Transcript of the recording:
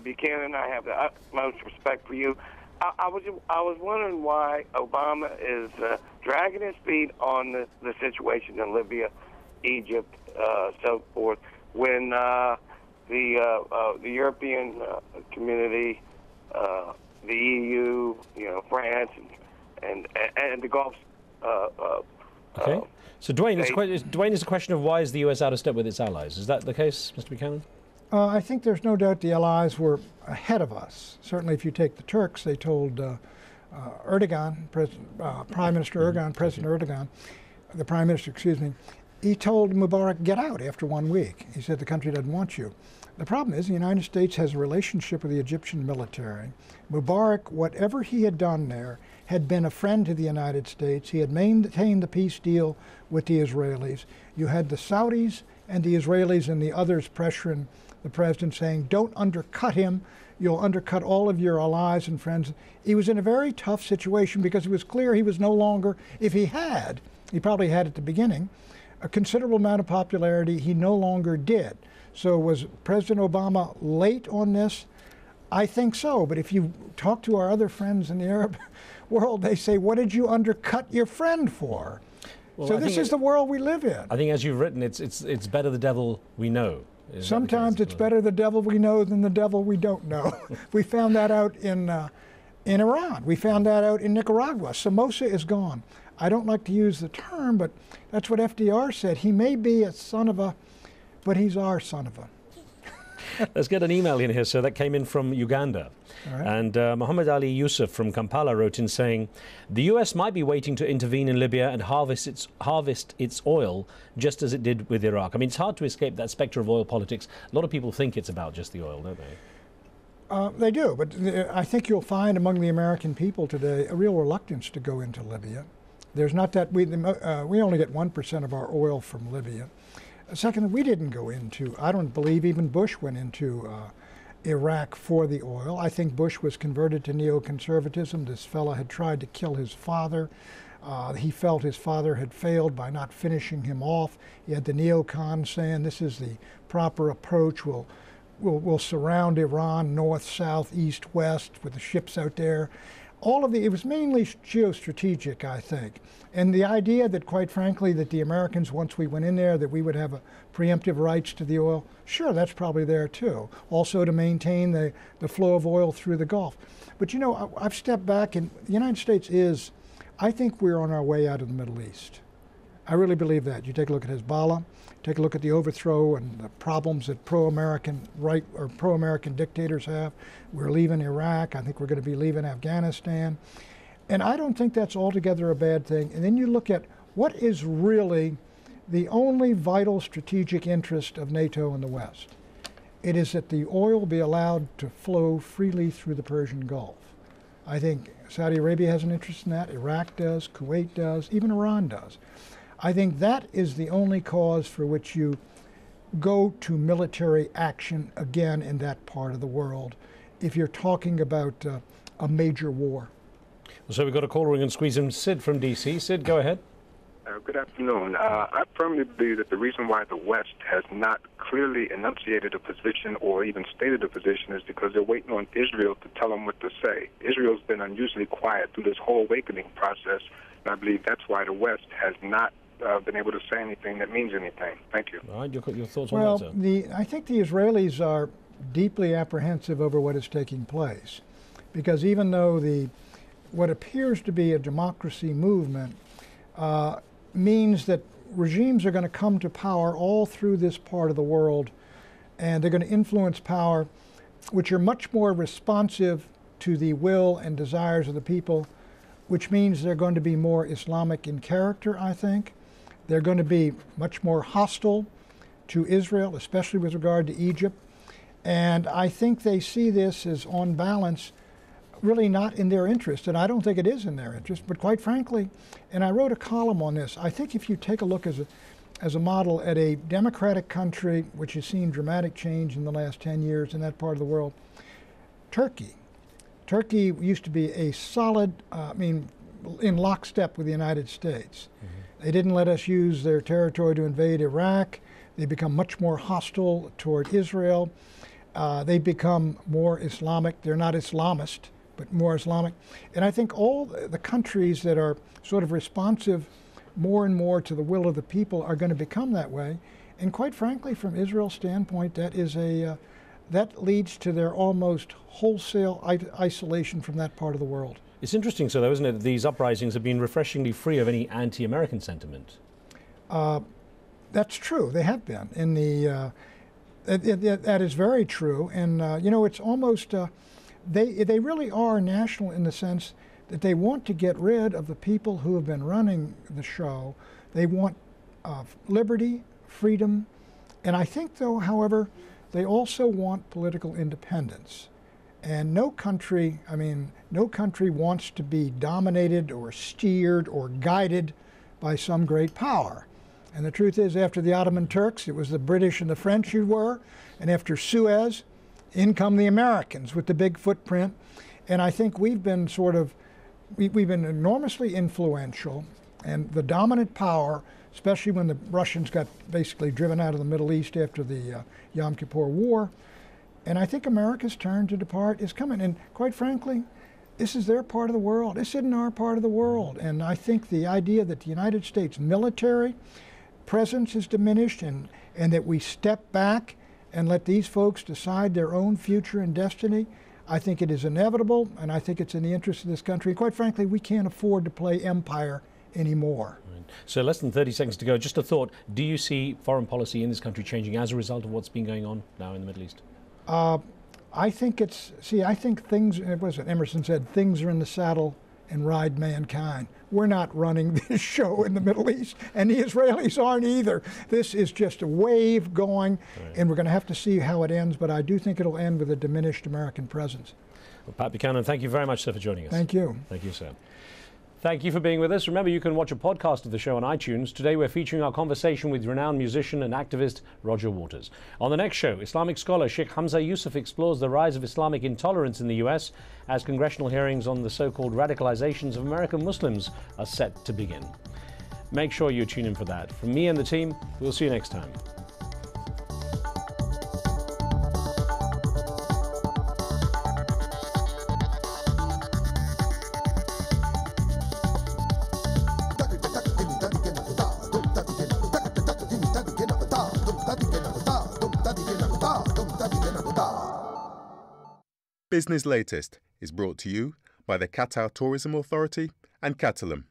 Buchanan, I have the utmost respect for you. I was wondering why Obama is dragging his feet on the situation in Libya, Egypt, so forth, when the European community, the EU, France, and the Gulf. Okay. So, Dwayne, is a question of why is the U.S. out of step with its allies? Is that the case, Mr. Buchanan? I think there's no doubt the Allies were ahead of us. Certainly, if you take the Turks, they told Erdogan, Prime Minister Erdogan, President Erdogan, the Prime Minister, excuse me, he told Mubarak, get out after 1 week. He said the country doesn't want you. The problem is the United States has a relationship with the Egyptian military. Mubarak, whatever he had done there, had been a friend to the United States. He had maintained the peace deal with the Israelis. You had the Saudis and the Israelis and the others pressuring the president, saying, don't undercut him. You'll undercut all of your allies and friends. He was in a very tough situation because it was clear he was no longer, if he probably had at the beginning, a considerable amount of popularity. He no longer did. So was President Obama late on this? I think so. But if you talk to our other friends in the Arab world, they say, what did you undercut your friend for? Well, so this is the world we live in. I think, as you've written, it's better the devil we know. Sometimes it's better the devil we know than the devil we don't know. We found that out in Iran. We found that out in Nicaragua. Somoza is gone. I don't like to use the term, but that's what FDR said. He may be a son of a, but he's our son of a. Let's get an email in here, sir. That came in from Uganda. Right. And Muhammad Ali Yusuf from Kampala wrote in saying, the US might be waiting to intervene in Libya and harvest its oil just as it did with Iraq. I mean, it's hard to escape that spectre of oil politics. A lot of people think it's about just the oil, don't they? They do, but I think you'll find among the American people today a real reluctance to go into Libya. There's not that we only get 1% of our oil from Libya. Second, we didn't go into, I don't believe even Bush went into Iraq for the oil. I think Bush was converted to neoconservatism. This fella had tried to kill his father. He felt his father had failed by not finishing him off. He had the neocons saying this is the proper approach. We'll surround Iran north, south, east, west with the ships out there. It was mainly geostrategic, I think. And the idea that, quite frankly, that the Americans, once we went in there, that we would have a preemptive rights to the oil, sure, that's probably there too. Also to maintain the flow of oil through the Gulf. But I've stepped back, and the United States I think we're on our way out of the Middle East. I really believe that. You take a look at Hezbollah, take a look at the overthrow and the problems that pro-American dictators have. We're leaving Iraq. I think we're going to be leaving Afghanistan. And I don't think that's altogether a bad thing. And then you look at what is really the only vital strategic interest of NATO in the West. It is that the oil be allowed to flow freely through the Persian Gulf. I think Saudi Arabia has an interest in that. Iraq does, Kuwait does, even Iran does. I think that is the only cause for which you go to military action again in that part of the world if you're talking about a major war. So we've got a caller ring and squeeze in. Sid from D.C. Sid, go ahead. Good afternoon. I firmly believe that the reason why the West has not clearly enunciated a position or even stated a position is because they're waiting on Israel to tell them what to say. Israel's been unusually quiet through this whole awakening process, and I believe that's why the West has not been able to say anything that means anything. Thank you. All right, your thoughts on that, sir? Well, I think the Israelis are deeply apprehensive over what is taking place, because even though what appears to be a democracy movement means that regimes are going to come to power all through this part of the world, and they're going to influence power which are much more responsive to the will and desires of the people, which means they're going to be more Islamic in character, I think. They're going to be much more hostile to Israel, especially with regard to Egypt. And I think they see this as, on balance, really not in their interest, and I don't think it is in their interest, but quite frankly, and I wrote a column on this, I think if you take a look as a model at a democratic country which has seen dramatic change in the last 10 years in that part of the world, Turkey used to be a solid, in lockstep with the United States. Mm-hmm. They didn't let us use their territory to invade Iraq. They become much more hostile toward Israel. They become more Islamic. They're not Islamist, but more Islamic. And I think all the countries that are sort of responsive more and more to the will of the people are going to become that way. And quite frankly, from Israel's standpoint, that leads to their almost wholesale isolation from that part of the world. It's interesting, so though, isn't it, that these uprisings have been refreshingly free of any anti-American sentiment? That's true. They have been. That is very true. And it's almost they really are national in the sense that they want to get rid of the people who have been running the show. They want liberty, freedom, and I think, though, however, they also want political independence. And no country wants to be dominated or steered or guided by some great power. And the truth is, after the Ottoman Turks, it was the British and the French who were, and after Suez, in come the Americans with the big footprint. And I think we've been enormously influential, and the dominant power, especially when the Russians got basically driven out of the Middle East after the Yom Kippur War. And I think America's turn to depart is coming. And quite frankly, this is their part of the world. This isn't our part of the world. And I think the idea that the United States military presence is diminished and that we step back and let these folks decide their own future and destiny, I think it is inevitable, and I think it's in the interest of this country. Quite frankly, we can't afford to play empire anymore. Right. So less than 30 seconds to go. Just a thought. Do you see foreign policy in this country changing as a result of what's been going on now in the Middle East? I think things, what is it, Emerson said, things are in the saddle and ride mankind. We're not running this show in the Middle East, and the Israelis aren't either. This is just a wave going, right, and we're going to have to see how it ends, but I do think it'll end with a diminished American presence. Well, Pat Buchanan, thank you very much, sir, for joining us. Thank you. Thank you, sir. Thank you for being with us. Remember, you can watch a podcast of the show on iTunes. Today we're featuring our conversation with renowned musician and activist Roger Waters. On the next show, Islamic scholar Sheikh Hamza Yusuf explores the rise of Islamic intolerance in the US as congressional hearings on the so-called radicalizations of American Muslims are set to begin. Make sure you tune in for that. From me and the team, we'll see you next time. Business Latest is brought to you by the Qatar Tourism Authority and Catalan.